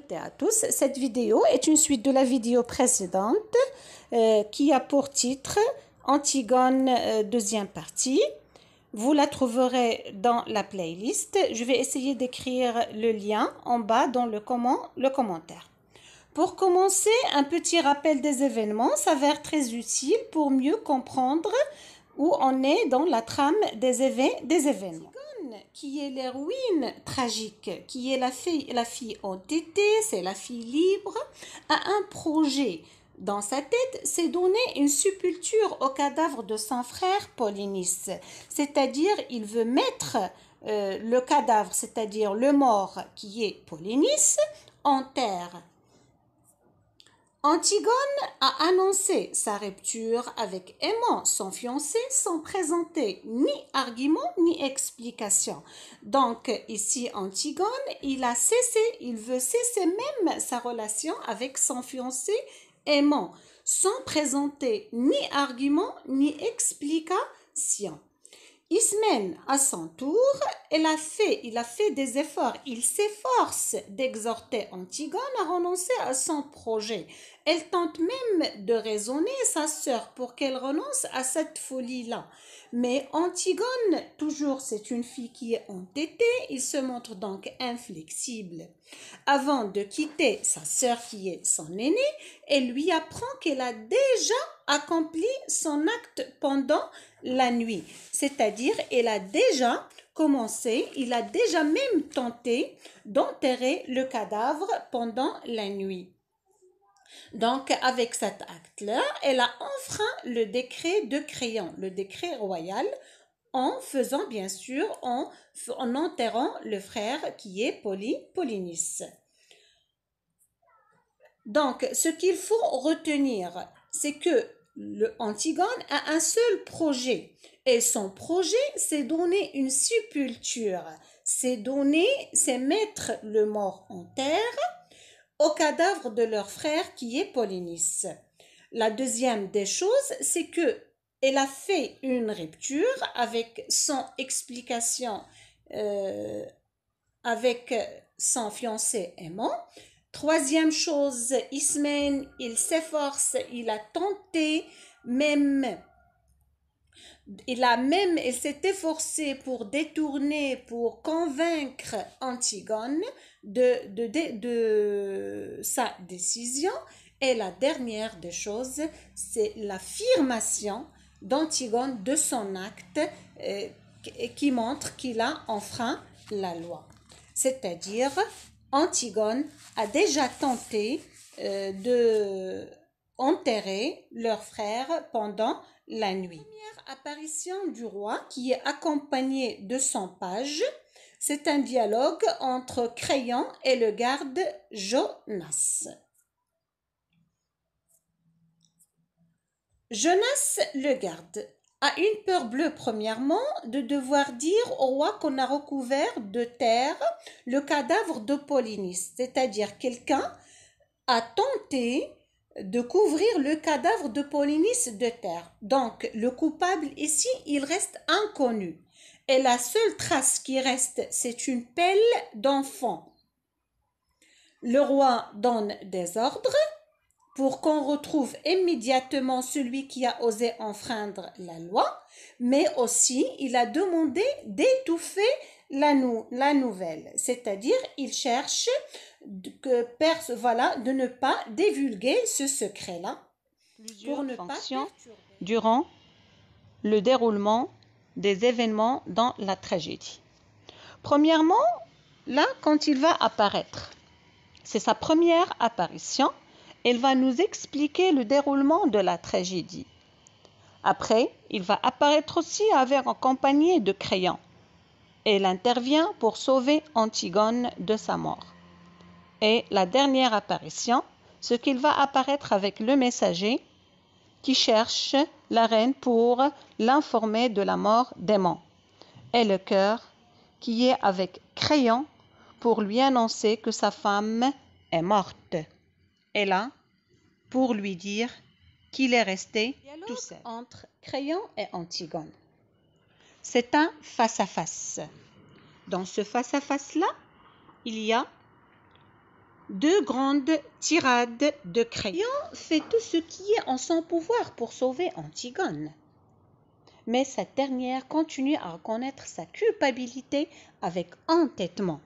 toutes et à tous. Cette vidéo est une suite de la vidéo précédente qui a pour titre Antigone deuxième partie. Vous la trouverez dans la playlist. Je vais essayer d'écrire le lien en bas dans le commentaire. Pour commencer, un petit rappel des événements s'avère très utile pour mieux comprendre où on est dans la trame des événements. Antigone, qui est l'héroïne tragique, qui est la fille entêtée, c'est la fille libre, a un projet. Dans sa tête, c'est donner une sépulture au cadavre de son frère Polynice. C'est-à-dire, il veut mettre le cadavre, c'est-à-dire le mort qui est Polynice, en terre. Antigone a annoncé sa rupture avec Aimant, son fiancé, sans présenter ni argument ni explication. Donc ici, Antigone, il veut cesser même sa relation avec son fiancé Aimant, sans présenter ni argument ni explication. Ismène, à son tour, il a fait des efforts. Il s'efforce d'exhorter Antigone à renoncer à son projet. Elle tente même de raisonner sa sœur pour qu'elle renonce à cette folie-là. Mais Antigone, toujours c'est une fille qui est entêtée, il se montre donc inflexible. Avant de quitter sa sœur qui est son aînée, elle lui apprend qu'elle a déjà accompli son acte pendant la nuit. C'est-à-dire, elle a déjà commencé, il a déjà même tenté d'enterrer le cadavre pendant la nuit. Donc, avec cet acte-là, elle a enfreint le décret de Créon, le décret royal, en faisant, bien sûr, en enterrant le frère qui est Polynice. Donc, ce qu'il faut retenir, c'est que Antigone a un seul projet. Et son projet, c'est donner une sépulture. C'est mettre le mort en terre au cadavre de leur frère qui est Polynice. La deuxième des choses, c'est que elle a fait une rupture avec son explication avec son fiancé Aimant. Troisième chose, Ismène, il s'efforce, il a tenté, il s'est efforcé pour détourner, pour convaincre Antigone de sa décision. Et la dernière des choses, c'est l'affirmation d'Antigone de son acte qui montre qu'il a enfreint la loi. C'est-à-dire, Antigone a déjà tenté de enterrer leur frère pendant la nuit. La première apparition du roi qui est accompagné de son page, c'est un dialogue entre Créon et le garde Jonas. Jonas, le garde, a une peur bleue premièrement de devoir dire au roi qu'on a recouvert de terre le cadavre de Polynice, c'est-à-dire quelqu'un a tenté de couvrir le cadavre de Polynice de terre. Donc, le coupable ici, il reste inconnu. Et la seule trace qui reste, c'est une pelle d'enfant. Le roi donne des ordres pour qu'on retrouve immédiatement celui qui a osé enfreindre la loi, mais aussi il a demandé d'étouffer la nouvelle, c'est-à-dire il cherche de ne pas divulguer ce secret-là pour ne pas durant le déroulement des événements dans la tragédie. Premièrement, là, quand il va apparaître, c'est sa première apparition, elle va nous expliquer le déroulement de la tragédie. Après, il va apparaître aussi accompagné de Créon. Elle intervient pour sauver Antigone de sa mort. Et la dernière apparition, ce qu'il va apparaître avec le messager qui cherche la reine pour l'informer de la mort d'Aimant. Et le cœur qui est avec Créon pour lui annoncer que sa femme est morte. Et là, pour lui dire qu'il est resté tout seul. Entre Créon et Antigone. C'est un face-à-face. Dans ce face-à-face-là, il y a deux grandes tirades de Créon fait tout ce qui est en son pouvoir pour sauver Antigone. Mais cette dernière continue à reconnaître sa culpabilité avec entêtement.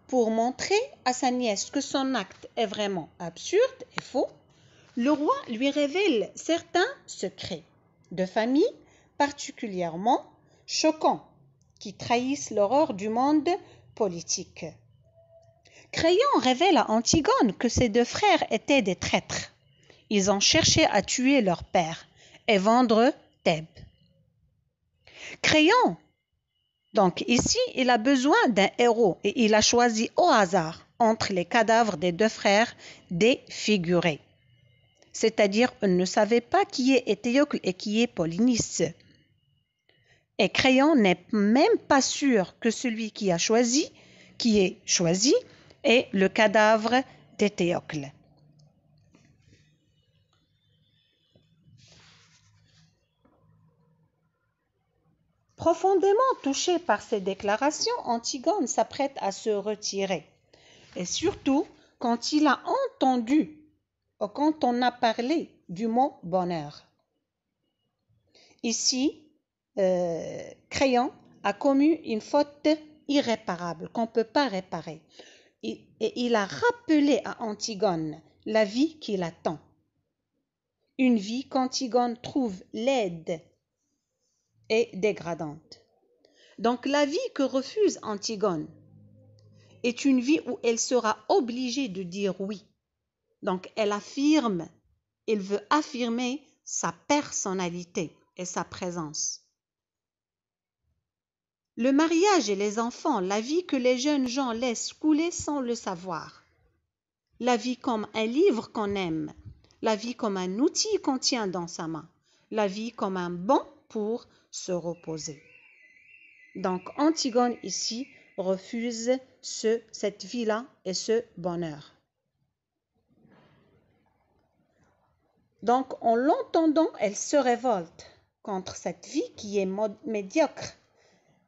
Pour montrer à sa nièce que son acte est vraiment absurde et faux, le roi lui révèle certains secrets de famille particulièrement choquants qui trahissent l'horreur du monde politique. Créon révèle à Antigone que ses deux frères étaient des traîtres. Ils ont cherché à tuer leur père et vendre Thèbes. Créon, donc ici, il a besoin d'un héros et il a choisi au hasard entre les cadavres des deux frères défigurés. C'est-à-dire, on ne savait pas qui est Éthéocle et qui est Polynice. Et Créon n'est même pas sûr que celui qui est choisi, est le cadavre d'Éthéocle. Profondément touchée par ces déclarations, Antigone s'apprête à se retirer. Et surtout, quand il a entendu, ou quand on a parlé du mot bonheur. Ici, Créon a commis une faute irréparable qu'on ne peut pas réparer. Et il a rappelé à Antigone la vie qui l'attend. Une vie qu'Antigone trouve laide et dégradante. Donc la vie que refuse Antigone est une vie où elle sera obligée de dire oui. Donc elle veut affirmer sa personnalité et sa présence. Le mariage et les enfants, la vie que les jeunes gens laissent couler sans le savoir. La vie comme un livre qu'on aime, la vie comme un outil qu'on tient dans sa main, la vie comme un banc pour se reposer. Donc Antigone ici refuse cette vie-là et ce bonheur. Donc en l'entendant, elle se révolte contre cette vie qui est médiocre,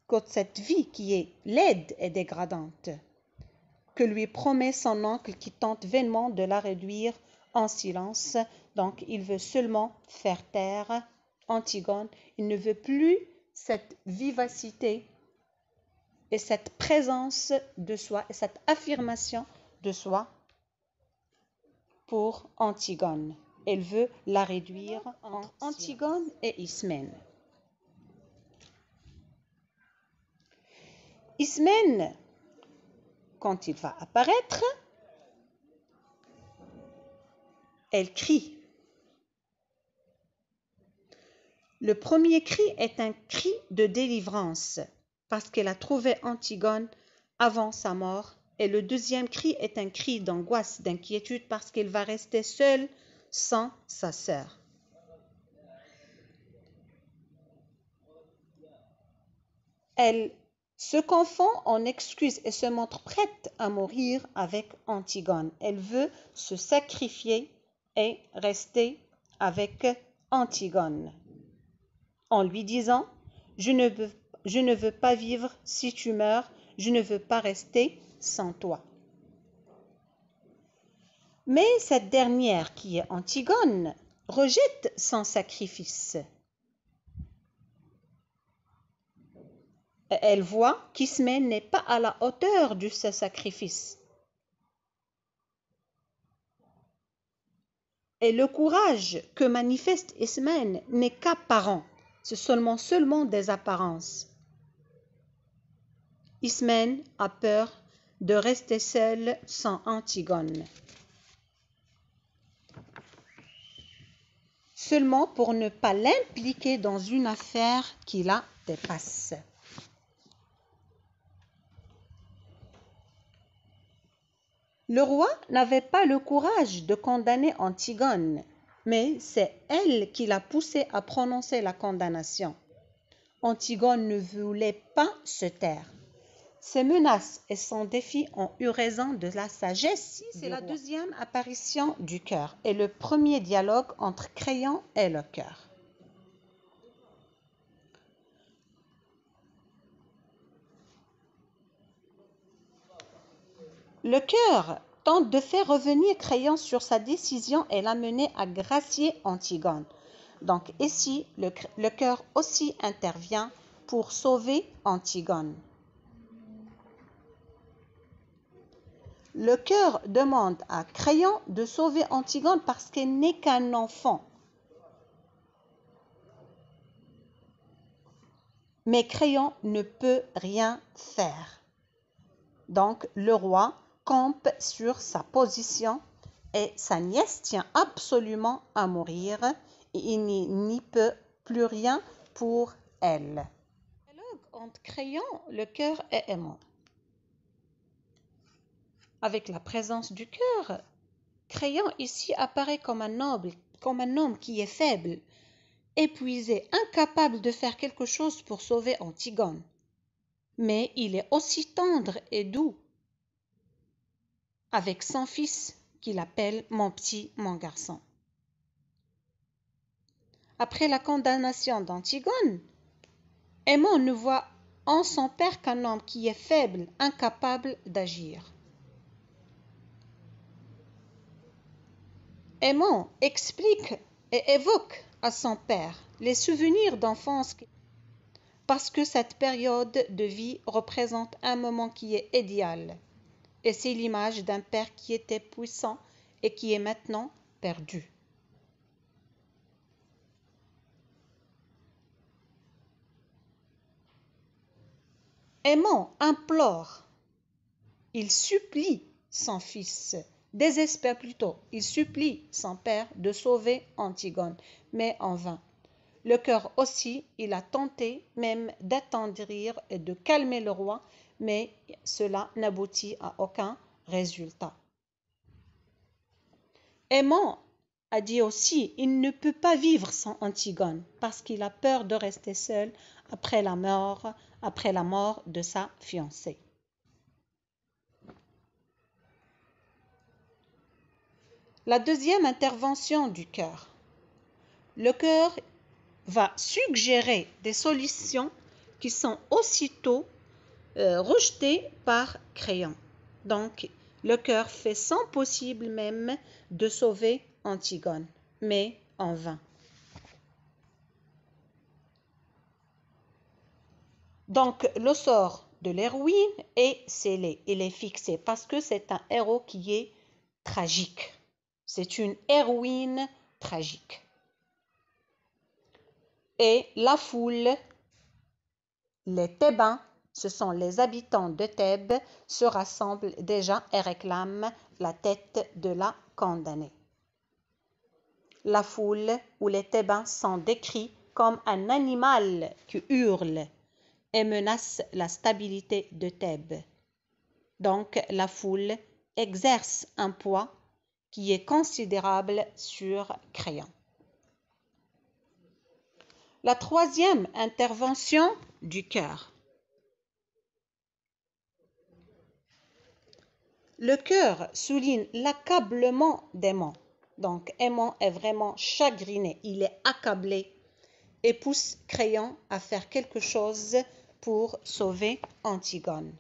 contre cette vie qui est laide et dégradante, que lui promet son oncle qui tente vainement de la réduire en silence. Donc il veut seulement faire taire Antigone. Il ne veut plus cette vivacité et cette présence de soi et cette affirmation de soi pour Antigone. Elle veut la réduire en Antigone et Ismène. Ismène, quand il va apparaître, elle crie. Le premier cri est un cri de délivrance parce qu'elle a trouvé Antigone avant sa mort. Et le deuxième cri est un cri d'angoisse, d'inquiétude parce qu'elle va rester seule sans sa sœur. Elle se confond en excuses et se montre prête à mourir avec Antigone. Elle veut se sacrifier et rester avec Antigone en lui disant « Je ne veux pas vivre si tu meurs, je ne veux pas rester sans toi. » Mais cette dernière, qui est Antigone, rejette son sacrifice. Elle voit qu'Ismène n'est pas à la hauteur de ce sacrifice. Et le courage que manifeste Ismène n'est qu'apparent. C'est seulement des apparences. Ismène a peur de rester seule sans Antigone. Seulement pour ne pas l'impliquer dans une affaire qui la dépasse. Le roi n'avait pas le courage de condamner Antigone, mais c'est elle qui l'a poussé à prononcer la condamnation. Antigone ne voulait pas se taire. Ses menaces et son défi ont eu raison de la sagesse. C'est la deuxième apparition du cœur et le premier dialogue entre Créon et le cœur. Le cœur tente de faire revenir Créon sur sa décision et l'amener à gracier Antigone. Donc ici, le cœur aussi intervient pour sauver Antigone. Le cœur demande à Créon de sauver Antigone parce qu'elle n'est qu'un enfant. Mais Créon ne peut rien faire. Donc le roi campe sur sa position et sa nièce tient absolument à mourir et il n'y peut plus rien pour elle. Le dialogue entre Créon, le cœur et Aimant. Avec la présence du cœur, Créon ici apparaît comme un homme qui est faible, épuisé, incapable de faire quelque chose pour sauver Antigone. Mais il est aussi tendre et doux avec son fils qu'il appelle mon petit, mon garçon. Après la condamnation d'Antigone, Aimant ne voit en son père qu'un homme qui est faible, incapable d'agir. Aimant explique et évoque à son père les souvenirs d'enfance parce que cette période de vie représente un moment qui est idéal. Et c'est l'image d'un père qui était puissant et qui est maintenant perdu. Aimant implore, il supplie son fils, désespère plutôt, il supplie son père de sauver Antigone, mais en vain. Le cœur aussi, il a tenté même d'attendrir et de calmer le roi, mais cela n'aboutit à aucun résultat. Aimant a dit aussi, il ne peut pas vivre sans Antigone parce qu'il a peur de rester seul après la mort de sa fiancée. La deuxième intervention du cœur. Le cœur va suggérer des solutions qui sont aussitôt rejetées par Créon. Donc, le cœur fait son possible même de sauver Antigone, mais en vain. Donc, le sort de l'héroïne est scellé, il est fixé, parce que c'est un héros qui est tragique. C'est une héroïne tragique. Et la foule, les Thébains, ce sont les habitants de Thèbes, se rassemblent déjà et réclament la tête de la condamnée. La foule ou les Thébains sont décrits comme un animal qui hurle et menace la stabilité de Thèbes. Donc la foule exerce un poids qui est considérable sur Créon. La troisième intervention du cœur. Le cœur souligne l'accablement d'Aimant. Donc Aimant est vraiment chagriné, il est accablé et pousse Créon à faire quelque chose pour sauver Antigone.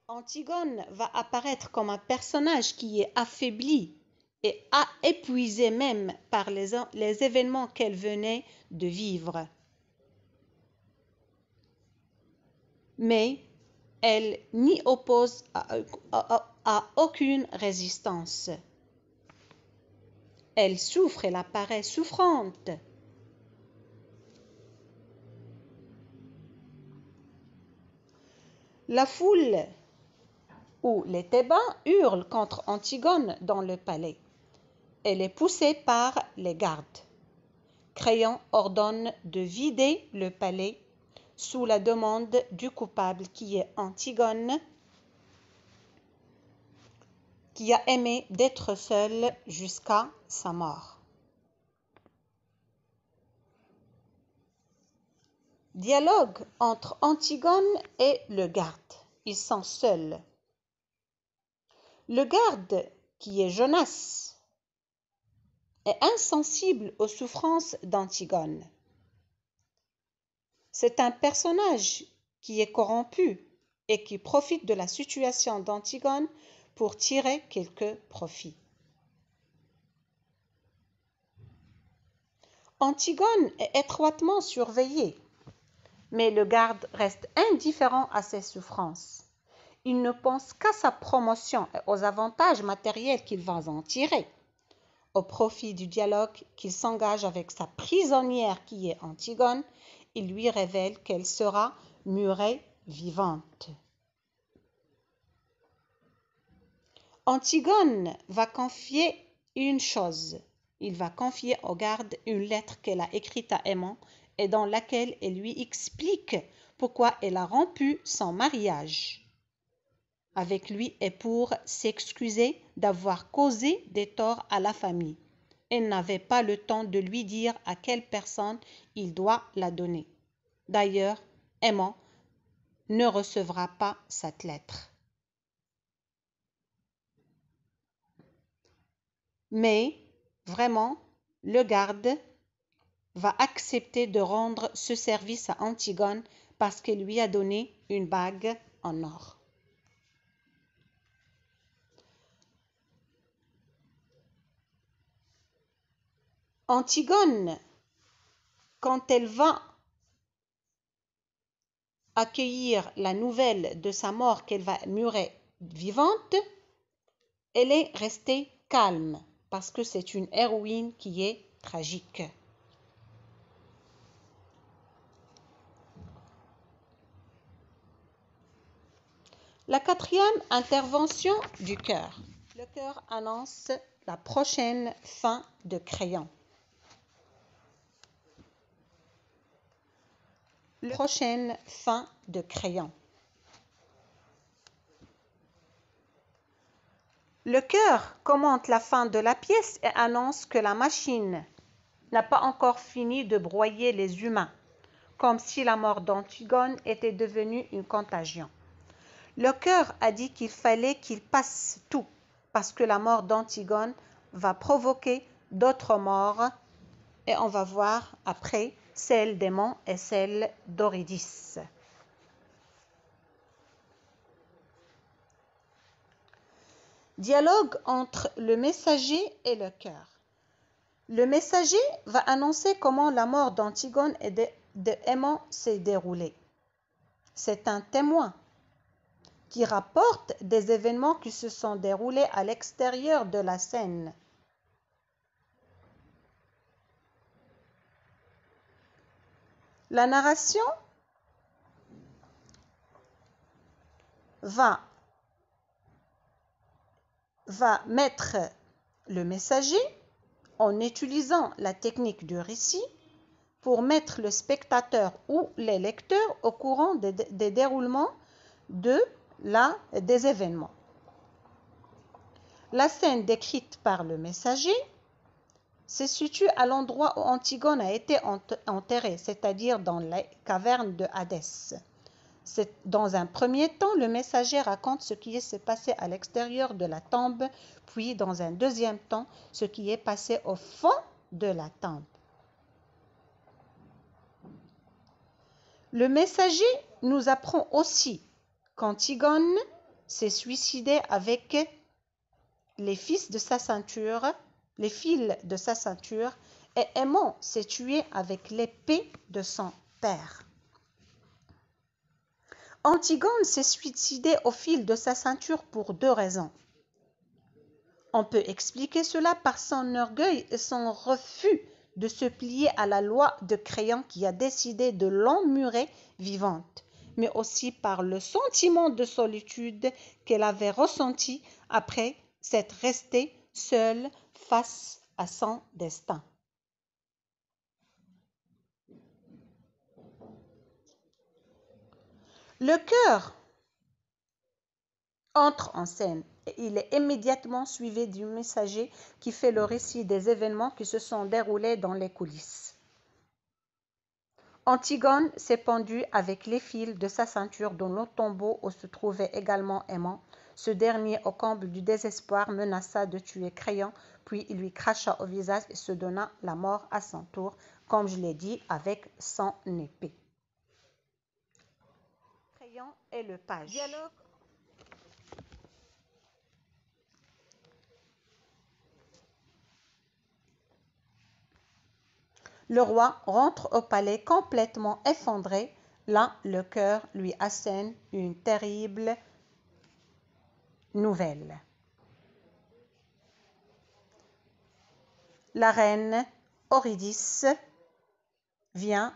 Antigone va apparaître comme un personnage qui est affaibli et épuisé même par les événements qu'elle venait de vivre. Mais elle n'y oppose à aucune résistance. Elle souffre, elle apparaît souffrante. La foule où les Thébains hurlent contre Antigone dans le palais. Elle est poussée par les gardes. Créon ordonne de vider le palais sous la demande du coupable qui est Antigone, qui a aimé d'être seule jusqu'à sa mort. Dialogue entre Antigone et le garde. Ils sont seuls. Le garde, qui est Jonas, est insensible aux souffrances d'Antigone. C'est un personnage qui est corrompu et qui profite de la situation d'Antigone pour tirer quelques profits. Antigone est étroitement surveillée, mais le garde reste indifférent à ses souffrances. Il ne pense qu'à sa promotion et aux avantages matériels qu'il va en tirer. Au profit du dialogue qu'il s'engage avec sa prisonnière qui est Antigone, il lui révèle qu'elle sera murée vivante. Antigone va confier une chose. Il va confier au garde une lettre qu'elle a écrite à Aimant et dans laquelle elle lui explique pourquoi elle a rompu son mariage avec lui et pour s'excuser d'avoir causé des torts à la famille. Elle n'avait pas le temps de lui dire à quelle personne il doit la donner. D'ailleurs, Aimant ne recevra pas cette lettre. Mais, vraiment, le garde va accepter de rendre ce service à Antigone parce qu'elle lui a donné une bague en or. Antigone, quand elle va accueillir la nouvelle de sa mort qu'elle va mourir vivante, elle est restée calme parce que c'est une héroïne qui est tragique. La quatrième intervention du cœur. Le cœur annonce la prochaine fin de Créon. La prochaine fin de Créon. Le cœur commente la fin de la pièce et annonce que la machine n'a pas encore fini de broyer les humains, comme si la mort d'Antigone était devenue une contagion. Le cœur a dit qu'il fallait qu'il passe tout, parce que la mort d'Antigone va provoquer d'autres morts, et on va voir après celle d'Aimant et celle d'Eurydice. Dialogue entre le messager et le cœur. Le messager va annoncer comment la mort d'Antigone et d'Aimant s'est déroulée. C'est un témoin qui rapporte des événements qui se sont déroulés à l'extérieur de la scène. La narration va mettre le messager en utilisant la technique du récit pour mettre le spectateur ou les lecteurs au courant des déroulements des événements. La scène décrite par le messager se situe à l'endroit où Antigone a été enterrée, c'est-à-dire dans les cavernes de Hadès. Dans un premier temps, le messager raconte ce qui s'est passé à l'extérieur de la tombe, puis dans un deuxième temps, ce qui est passé au fond de la tombe. Le messager nous apprend aussi qu'Antigone s'est suicidée avec les fils de sa ceinture, les fils de sa ceinture, et Aimant s'est tué avec l'épée de son père. Antigone s'est suicidée au fil de sa ceinture pour deux raisons. On peut expliquer cela par son orgueil et son refus de se plier à la loi de Créon qui a décidé de l'emmurer vivante, mais aussi par le sentiment de solitude qu'elle avait ressenti après s'être restée seule face à son destin. Le cœur entre en scène et il est immédiatement suivi du messager qui fait le récit des événements qui se sont déroulés dans les coulisses. Antigone s'est pendue avec les fils de sa ceinture dans le tombeau où se trouvait également Aimant. Ce dernier, au comble du désespoir, menaça de tuer Créon, puis il lui cracha au visage et se donna la mort à son tour, comme je l'ai dit, avec son épée. Créon et le page. Dialogue. Le roi rentre au palais complètement effondré. Là, le cœur lui assène une terrible nouvelle. La reine Eurydice vient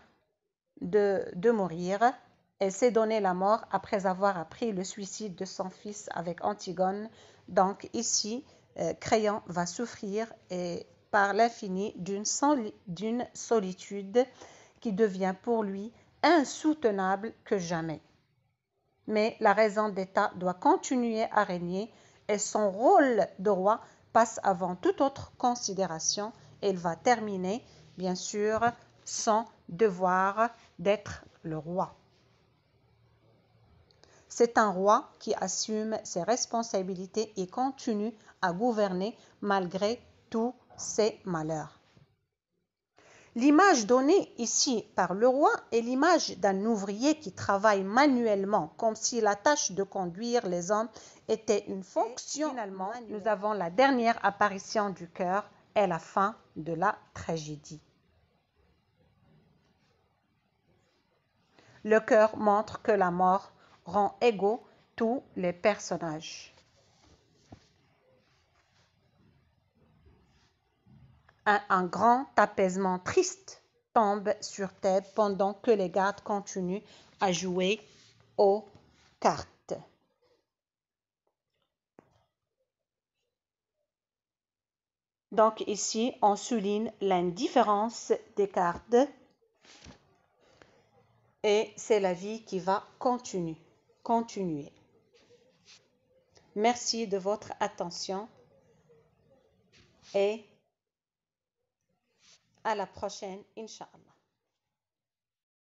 de mourir. Elle s'est donné la mort après avoir appris le suicide de son fils avec Antigone. Donc ici, Créon va souffrir et par l'infini d'une solitude qui devient pour lui insoutenable que jamais. Mais la raison d'État doit continuer à régner et son rôle de roi passe avant toute autre considération. Et il va terminer, bien sûr, son devoir d'être le roi. C'est un roi qui assume ses responsabilités et continue à gouverner malgré tous ses malheurs. L'image donnée ici par le roi est l'image d'un ouvrier qui travaille manuellement, comme si la tâche de conduire les hommes était une fonction. Finalement, nous avons la dernière apparition du cœur et la fin de la tragédie. Le cœur montre que la mort rend égaux tous les personnages. Un grand apaisement triste tombe sur Thèbes pendant que les gardes continuent à jouer aux cartes. Donc ici, on souligne l'indifférence des cartes et c'est la vie qui va continuer. Merci de votre attention et à la prochaine, Inch'Allah.